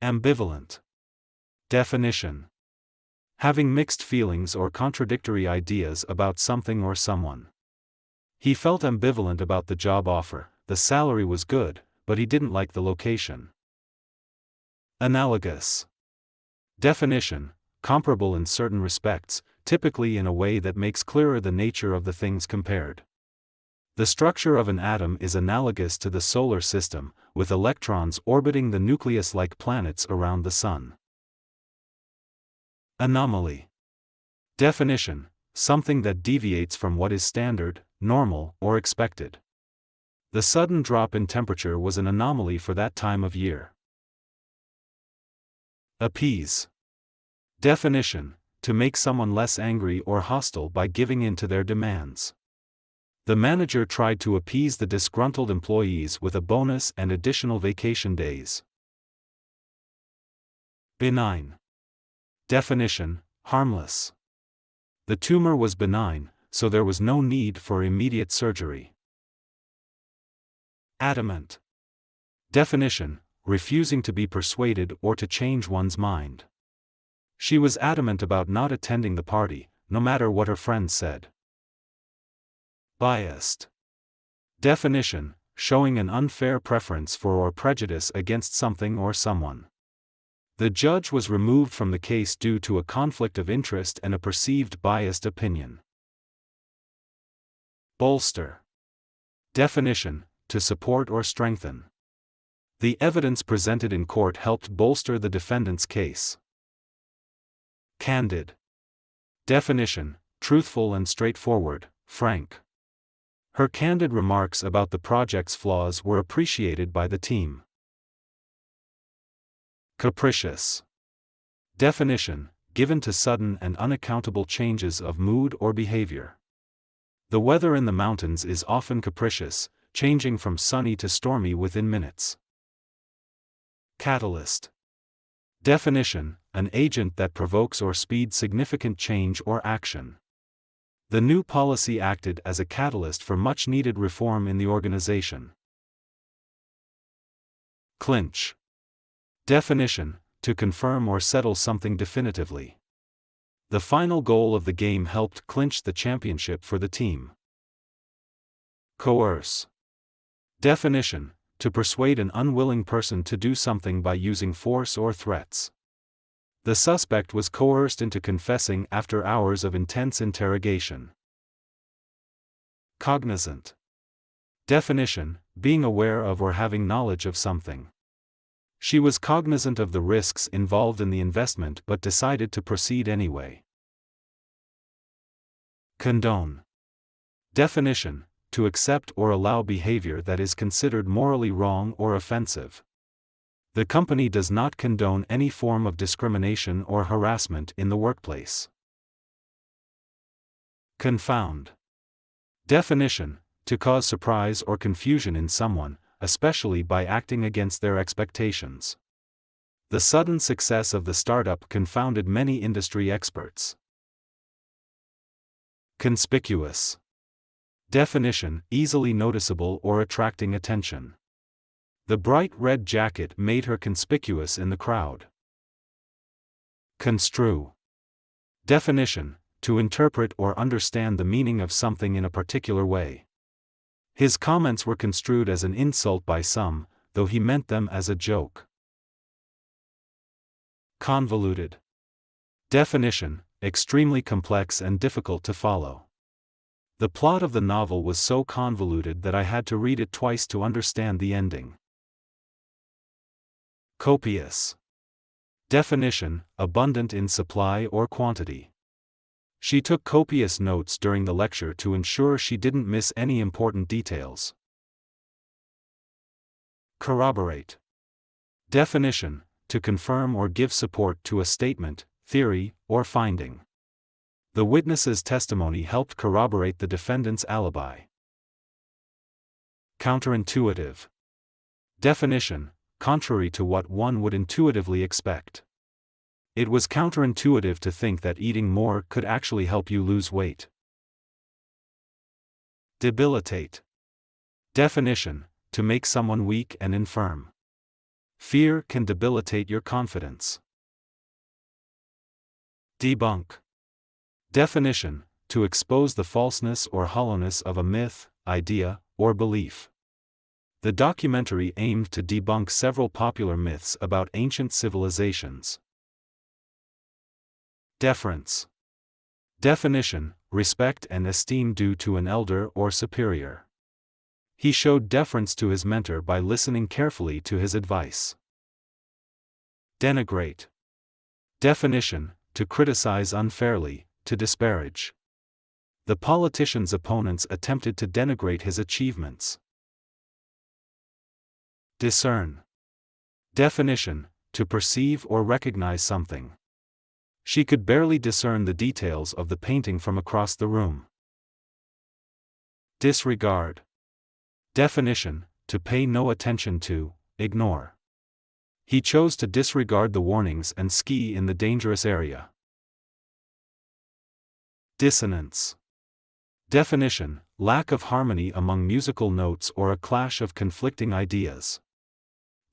Ambivalent. Definition: having mixed feelings or contradictory ideas about something or someone. He felt ambivalent about the job offer. The salary was good, but he didn't like the location. Analogous. Definition: comparable in certain respects, typically in a way that makes clearer the nature of the things compared. The structure of an atom is analogous to the solar system, with electrons orbiting the nucleus like planets around the Sun. Anomaly. Definition: something that deviates from what is standard, normal, or expected. The sudden drop in temperature was an anomaly for that time of year. Appease. Definition: to make someone less angry or hostile by giving in to their demands. The manager tried to appease the disgruntled employees with a bonus and additional vacation days. Benign. Definition: harmless. The tumor was benign, so there was no need for immediate surgery. Adamant. Definition: refusing to be persuaded or to change one's mind. She was adamant about not attending the party, no matter what her friends said. Biased. Definition: showing an unfair preference for or prejudice against something or someone. The judge was removed from the case due to a conflict of interest and a perceived biased opinion. Bolster. Definition: to support or strengthen. The evidence presented in court helped bolster the defendant's case. Candid. Definition: truthful and straightforward, frank. Her candid remarks about the project's flaws were appreciated by the team. Capricious. Definition: given to sudden and unaccountable changes of mood or behavior. The weather in the mountains is often capricious, changing from sunny to stormy within minutes. Catalyst. Definition: an agent that provokes or speeds significant change or action. The new policy acted as a catalyst for much-needed reform in the organization. Clinch. Definition: to confirm or settle something definitively. The final goal of the game helped clinch the championship for the team. Coerce. Definition: to persuade an unwilling person to do something by using force or threats. The suspect was coerced into confessing after hours of intense interrogation. Cognizant. Definition: being aware of or having knowledge of something. She was cognizant of the risks involved in the investment but decided to proceed anyway. Condone. Definition: to accept or allow behavior that is considered morally wrong or offensive. The company does not condone any form of discrimination or harassment in the workplace. Confound. Definition: to cause surprise or confusion in someone, especially by acting against their expectations. The sudden success of the startup confounded many industry experts. Conspicuous. Definition: easily noticeable or attracting attention. The bright red jacket made her conspicuous in the crowd. Construe. Definition: to interpret or understand the meaning of something in a particular way. His comments were construed as an insult by some, though he meant them as a joke. Convoluted. Definition: extremely complex and difficult to follow. The plot of the novel was so convoluted that I had to read it twice to understand the ending. Copious. Definition: abundant in supply or quantity. She took copious notes during the lecture to ensure she didn't miss any important details. Corroborate. Definition: to confirm or give support to a statement, theory, or finding. The witness's testimony helped corroborate the defendant's alibi. Counterintuitive. Definition: contrary to what one would intuitively expect. It was counterintuitive to think that eating more could actually help you lose weight. Debilitate. Definition: to make someone weak and infirm. Fear can debilitate your confidence. Debunk. Definition: to expose the falseness or hollowness of a myth, idea, or belief. The documentary aimed to debunk several popular myths about ancient civilizations. Deference. Definition: respect and esteem due to an elder or superior. He showed deference to his mentor by listening carefully to his advice. Denigrate. Definition: to criticize unfairly, to disparage. The politician's opponents attempted to denigrate his achievements. Discern. Definition: to perceive or recognize something. She could barely discern the details of the painting from across the room. Disregard. Definition: to pay no attention to, ignore. He chose to disregard the warnings and ski in the dangerous area. Dissonance. Definition: lack of harmony among musical notes or a clash of conflicting ideas.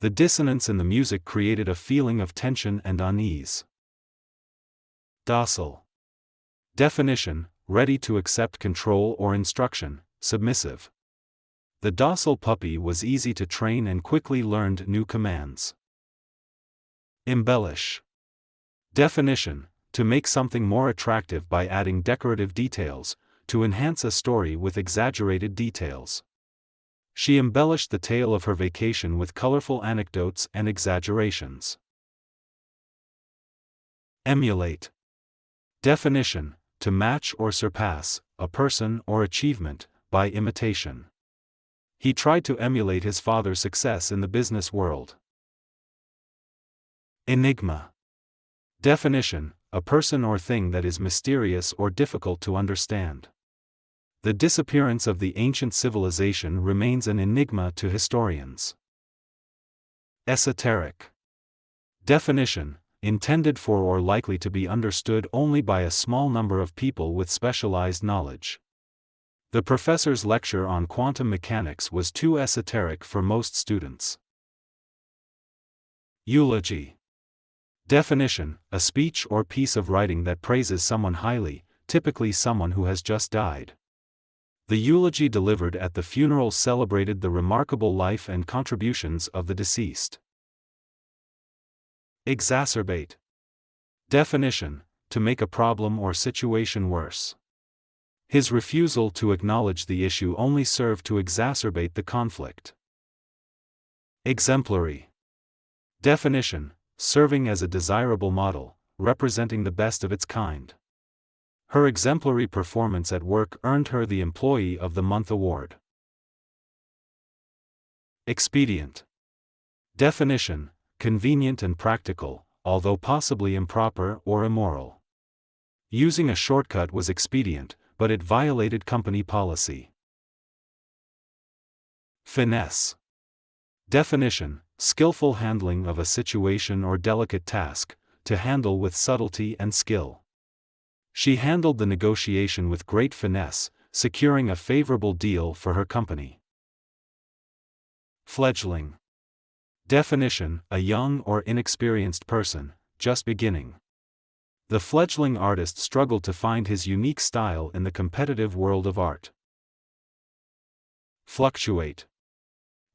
The dissonance in the music created a feeling of tension and unease. Docile. Definition: ready to accept control or instruction, submissive. The docile puppy was easy to train and quickly learned new commands. Embellish. Definition: to make something more attractive by adding decorative details, to enhance a story with exaggerated details. She embellished the tale of her vacation with colorful anecdotes and exaggerations. Emulate. Definition: to match or surpass, a person or achievement, by imitation. He tried to emulate his father's success in the business world. Enigma. Definition: a person or thing that is mysterious or difficult to understand. The disappearance of the ancient civilization remains an enigma to historians. Esoteric. Definition: intended for or likely to be understood only by a small number of people with specialized knowledge. The professor's lecture on quantum mechanics was too esoteric for most students. Eulogy. Definition: a speech or piece of writing that praises someone highly, typically someone who has just died. The eulogy delivered at the funeral celebrated the remarkable life and contributions of the deceased. Exacerbate. Definition: to make a problem or situation worse. His refusal to acknowledge the issue only served to exacerbate the conflict. Exemplary. Definition: serving as a desirable model, representing the best of its kind. Her exemplary performance at work earned her the Employee of the Month award. Expedient. Definition: convenient and practical, although possibly improper or immoral. Using a shortcut was expedient, but it violated company policy. Finesse. Definition: skillful handling of a situation or delicate task, to handle with subtlety and skill. She handled the negotiation with great finesse, securing a favorable deal for her company. Fledgling. Definition: a young or inexperienced person, just beginning. The fledgling artist struggled to find his unique style in the competitive world of art. Fluctuate.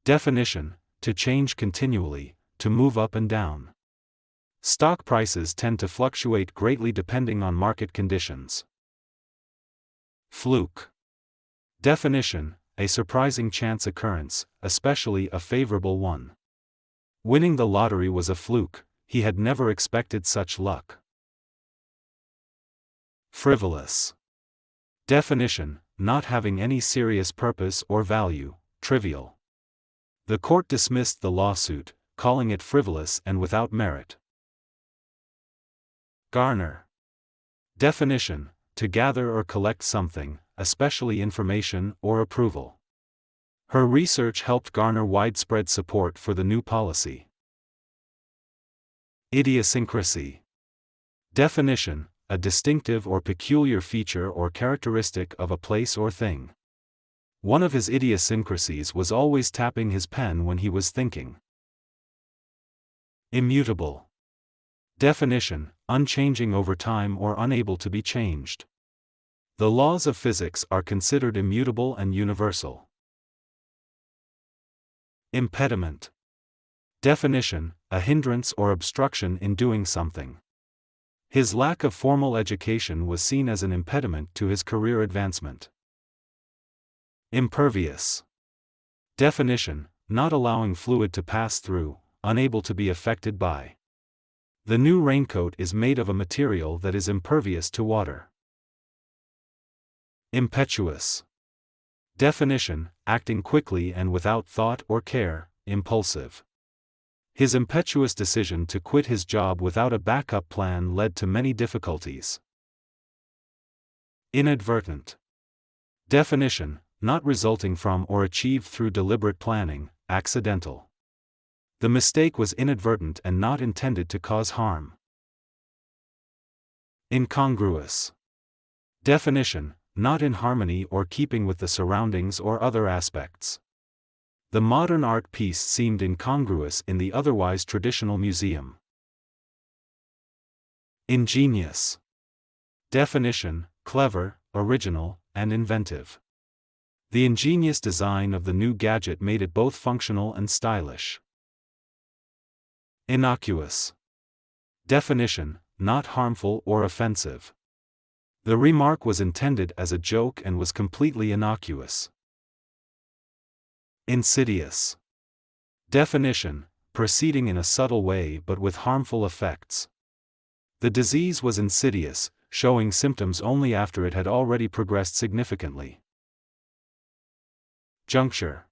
Definition: to change continually, to move up and down. Stock prices tend to fluctuate greatly depending on market conditions. Fluke. Definition: a surprising chance occurrence, especially a favorable one. Winning the lottery was a fluke, he had never expected such luck. Frivolous. Definition: not having any serious purpose or value, trivial. The court dismissed the lawsuit, calling it frivolous and without merit. Garner. Definition: to gather or collect something, especially information or approval. Her research helped garner widespread support for the new policy. Idiosyncrasy. Definition: a distinctive or peculiar feature or characteristic of a place or thing. One of his idiosyncrasies was always tapping his pen when he was thinking. Immutable. Definition: unchanging over time or unable to be changed. The laws of physics are considered immutable and universal. Impediment. Definition: a hindrance or obstruction in doing something. His lack of formal education was seen as an impediment to his career advancement. Impervious. Definition: not allowing fluid to pass through, unable to be affected by. The new raincoat is made of a material that is impervious to water. Impetuous. Definition: acting quickly and without thought or care, impulsive. His impetuous decision to quit his job without a backup plan led to many difficulties. Inadvertent. Definition: not resulting from or achieved through deliberate planning, accidental. The mistake was inadvertent and not intended to cause harm. Incongruous. Definition: not in harmony or keeping with the surroundings or other aspects. The modern art piece seemed incongruous in the otherwise traditional museum. Ingenious. Definition: clever, original, and inventive. The ingenious design of the new gadget made it both functional and stylish. Innocuous. Definition: not harmful or offensive. The remark was intended as a joke and was completely innocuous. Insidious. Definition: proceeding in a subtle way but with harmful effects. The disease was insidious, showing symptoms only after it had already progressed significantly. Juncture.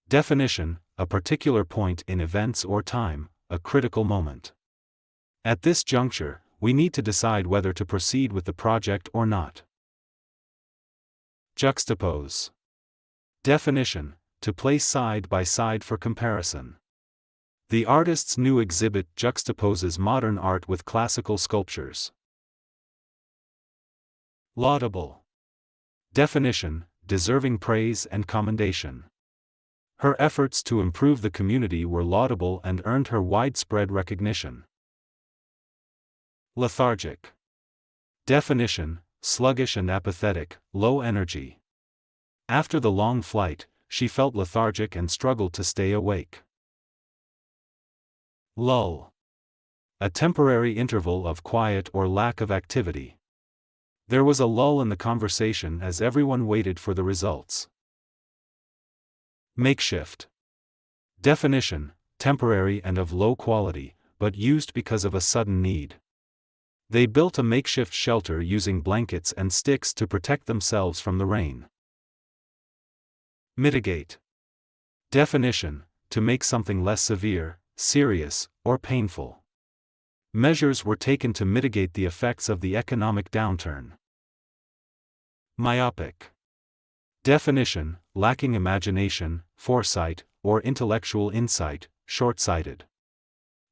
Definition: a particular point in events or time, a critical moment. At this juncture, we need to decide whether to proceed with the project or not. Juxtapose. Definition: to place side by side for comparison. The artist's new exhibit juxtaposes modern art with classical sculptures. Laudable. Definition: deserving praise and commendation. Her efforts to improve the community were laudable and earned her widespread recognition. Lethargic. Definition: sluggish and apathetic, low energy. After the long flight, she felt lethargic and struggled to stay awake. Lull. A temporary interval of quiet or lack of activity. There was a lull in the conversation as everyone waited for the results. Makeshift. Definition: temporary and of low quality, but used because of a sudden need. They built a makeshift shelter using blankets and sticks to protect themselves from the rain. Mitigate. Definition: to make something less severe, serious, or painful. Measures were taken to mitigate the effects of the economic downturn. Myopic. Definition: lacking imagination, foresight, or intellectual insight, short-sighted.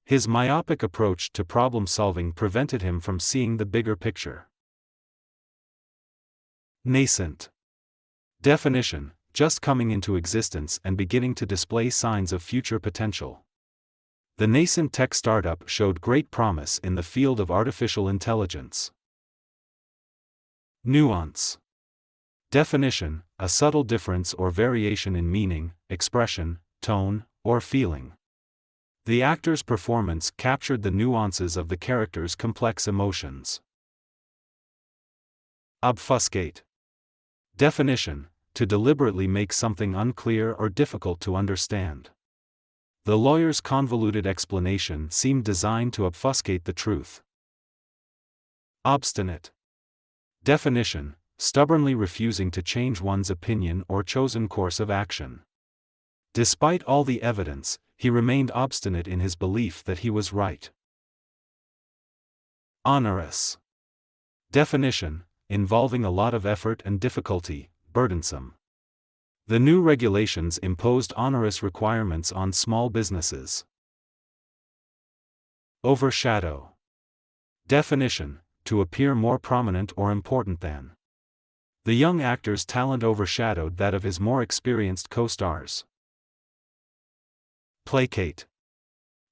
His myopic approach to problem-solving prevented him from seeing the bigger picture. Nascent. Definition: just coming into existence and beginning to display signs of future potential. The nascent tech startup showed great promise in the field of artificial intelligence. Nuance. Definition: a subtle difference or variation in meaning, expression, tone, or feeling. The actor's performance captured the nuances of the character's complex emotions. Obfuscate. Definition: to deliberately make something unclear or difficult to understand. The lawyer's convoluted explanation seemed designed to obfuscate the truth. Obstinate. Definition: stubbornly refusing to change one's opinion or chosen course of action. Despite all the evidence, he remained obstinate in his belief that he was right. Onerous. Definition: involving a lot of effort and difficulty, burdensome. The new regulations imposed onerous requirements on small businesses. Overshadow. Definition: to appear more prominent or important than. The young actor's talent overshadowed that of his more experienced co-stars. Placate.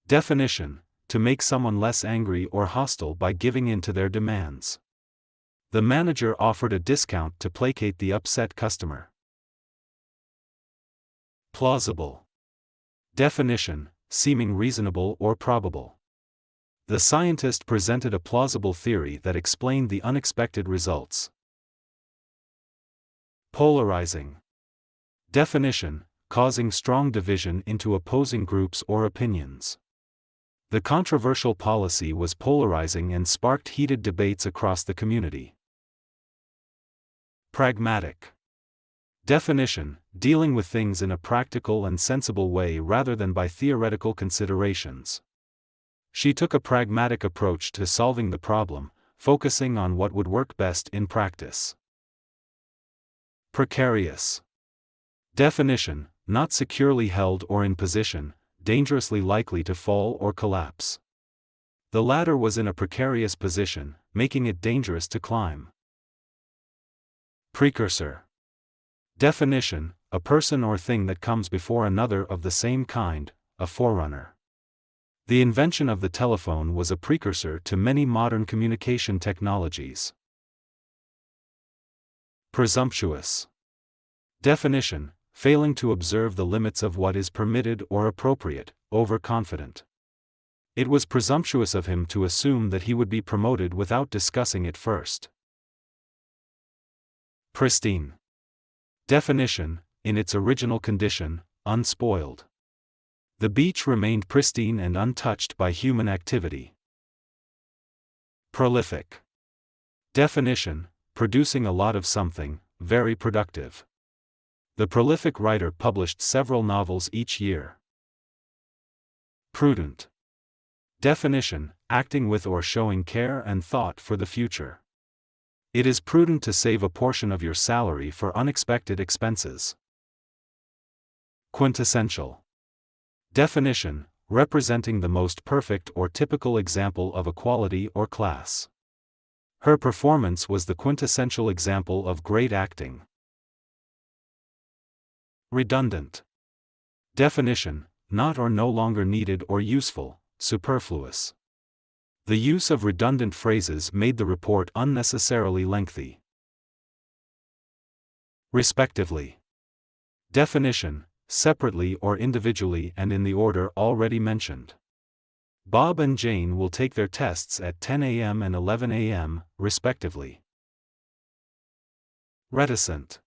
Definition: to make someone less angry or hostile by giving in to their demands. The manager offered a discount to placate the upset customer. Plausible. Definition: seeming reasonable or probable. The scientist presented a plausible theory that explained the unexpected results. Polarizing. Definition: causing strong division into opposing groups or opinions. The controversial policy was polarizing and sparked heated debates across the community. Pragmatic. Definition: dealing with things in a practical and sensible way rather than by theoretical considerations. She took a pragmatic approach to solving the problem, focusing on what would work best in practice. Precarious. Definition: not securely held or in position, dangerously likely to fall or collapse. The ladder was in a precarious position, making it dangerous to climb. Precursor. Definition: a person or thing that comes before another of the same kind, a forerunner. The invention of the telephone was a precursor to many modern communication technologies. Presumptuous. Definition: failing to observe the limits of what is permitted or appropriate, overconfident. It was presumptuous of him to assume that he would be promoted without discussing it first. Pristine. Definition: in its original condition, unspoiled. The beach remained pristine and untouched by human activity. Prolific. Definition: producing a lot of something, very productive. The prolific writer published several novels each year. Prudent. Definition: acting with or showing care and thought for the future. It is prudent to save a portion of your salary for unexpected expenses. Quintessential. Definition: representing the most perfect or typical example of a quality or class. Her performance was the quintessential example of great acting. Redundant. Definition: not or no longer needed or useful, superfluous. The use of redundant phrases made the report unnecessarily lengthy. Respectively. Definition: separately or individually and in the order already mentioned. Bob and Jane will take their tests at 10 a.m. and 11 a.m., respectively. Reticent.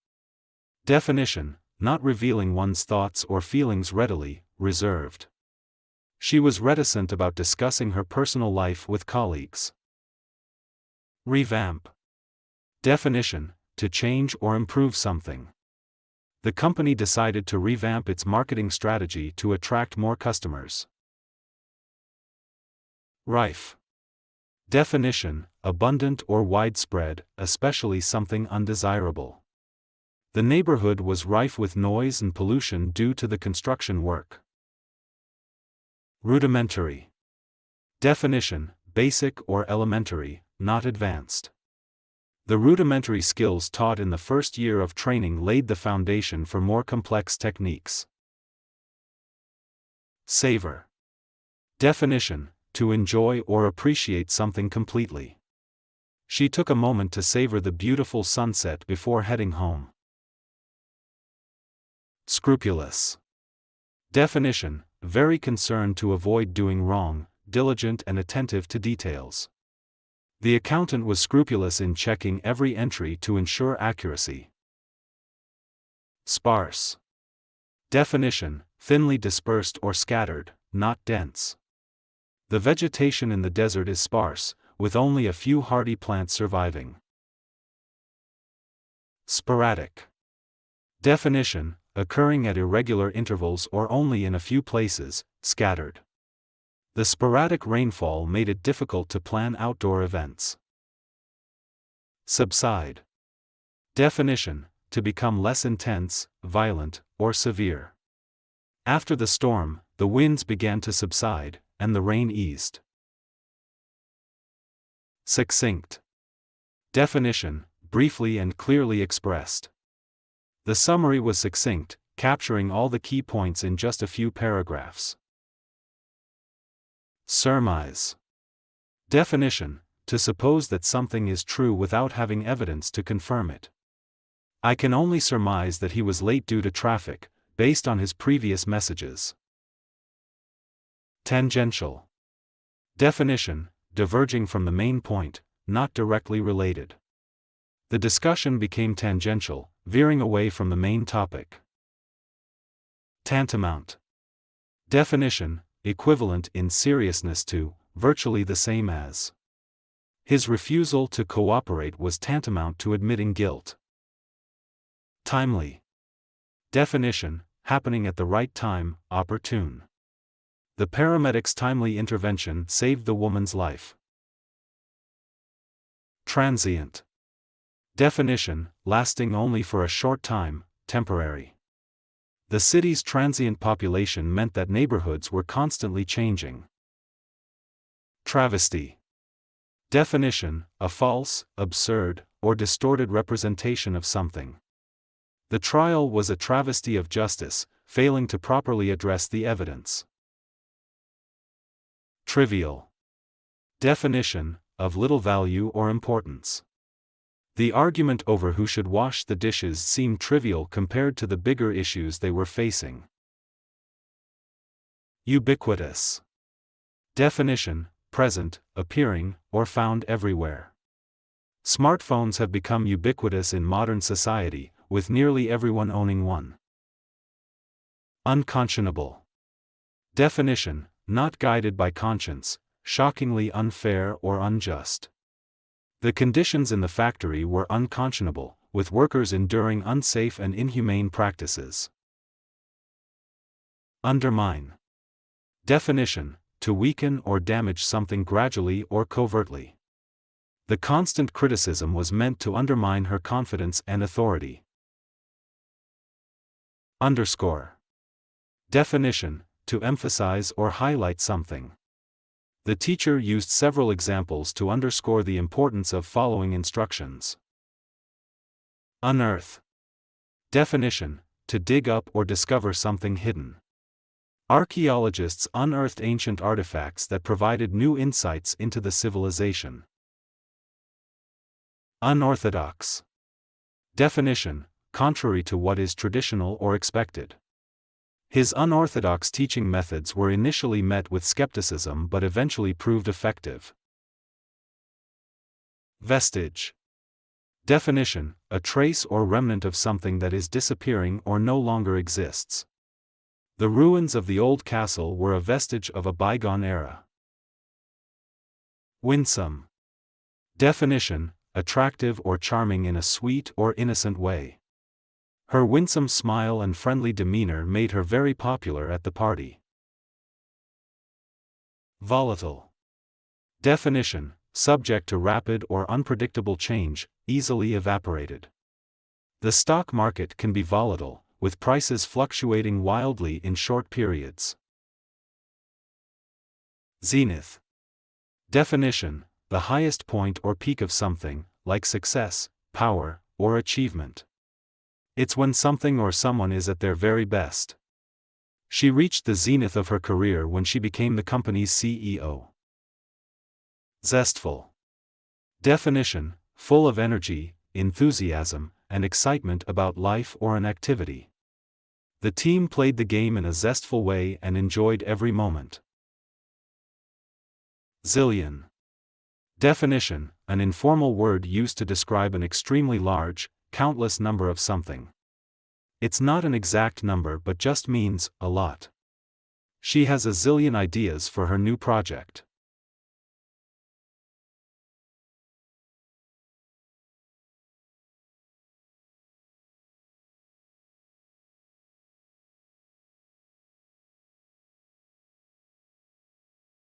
Definition: not revealing one's thoughts or feelings readily, reserved. She was reticent about discussing her personal life with colleagues. Revamp. Definition: to change or improve something. The company decided to revamp its marketing strategy to attract more customers. Rife. Definition: abundant or widespread, especially something undesirable. The neighborhood was rife with noise and pollution due to the construction work. Rudimentary. Definition: basic or elementary, not advanced. The rudimentary skills taught in the first year of training laid the foundation for more complex techniques. Savor. Definition: to enjoy or appreciate something completely. She took a moment to savor the beautiful sunset before heading home. Scrupulous. Definition: very concerned to avoid doing wrong, diligent and attentive to details. The accountant was scrupulous in checking every entry to ensure accuracy. Sparse. Definition: thinly dispersed or scattered, not dense. The vegetation in the desert is sparse, with only a few hardy plants surviving. Sporadic. Definition: occurring at irregular intervals or only in a few places, scattered. The sporadic rainfall made it difficult to plan outdoor events. Subside. Definition: to become less intense, violent, or severe. After the storm, the winds began to subside, and the rain eased. Succinct. Definition: briefly and clearly expressed. The summary was succinct, capturing all the key points in just a few paragraphs. Surmise. Definition: to suppose that something is true without having evidence to confirm it. I can only surmise that he was late due to traffic, based on his previous messages. Tangential. Definition: diverging from the main point, not directly related. The discussion became tangential, veering away from the main topic. Tantamount. Definition: equivalent in seriousness to, virtually the same as. His refusal to cooperate was tantamount to admitting guilt. Timely. Definition: happening at the right time, opportune. The paramedics' timely intervention saved the woman's life. Transient. Definition: lasting only for a short time, temporary. The city's transient population meant that neighborhoods were constantly changing. Travesty. Definition: a false, absurd, or distorted representation of something. The trial was a travesty of justice, failing to properly address the evidence. Trivial. Definition: of little value or importance. The argument over who should wash the dishes seemed trivial compared to the bigger issues they were facing. Ubiquitous. Definition: present, appearing, or found everywhere. Smartphones have become ubiquitous in modern society, with nearly everyone owning one. Unconscionable. Definition: not guided by conscience, shockingly unfair or unjust. The conditions in the factory were unconscionable, with workers enduring unsafe and inhumane practices. Undermine. Definition: to weaken or damage something gradually or covertly. The constant criticism was meant to undermine her confidence and authority. Underscore. Definition: to emphasize or highlight something. The teacher used several examples to underscore the importance of following instructions. Unearth. Definition: to dig up or discover something hidden. Archaeologists unearthed ancient artifacts that provided new insights into the civilization. Unorthodox. Definition: contrary to what is traditional or expected. His unorthodox teaching methods were initially met with skepticism but eventually proved effective. Vestige. Definition: a trace or remnant of something that is disappearing or no longer exists. The ruins of the old castle were a vestige of a bygone era. Winsome. Definition: attractive or charming in a sweet or innocent way. Her winsome smile and friendly demeanor made her very popular at the party. Volatile. Definition: subject to rapid or unpredictable change, easily evaporated. The stock market can be volatile, with prices fluctuating wildly in short periods. Zenith. Definition: the highest point or peak of something, like success, power, or achievement. It's when something or someone is at their very best. She reached the zenith of her career when she became the company's CEO. Zestful. Definition: full of energy, enthusiasm, and excitement about life or an activity. The team played the game in a zestful way and enjoyed every moment. Zillion. Definition: an informal word used to describe an extremely large, countless number of something. It's not an exact number but just means a lot. She has a zillion ideas for her new project.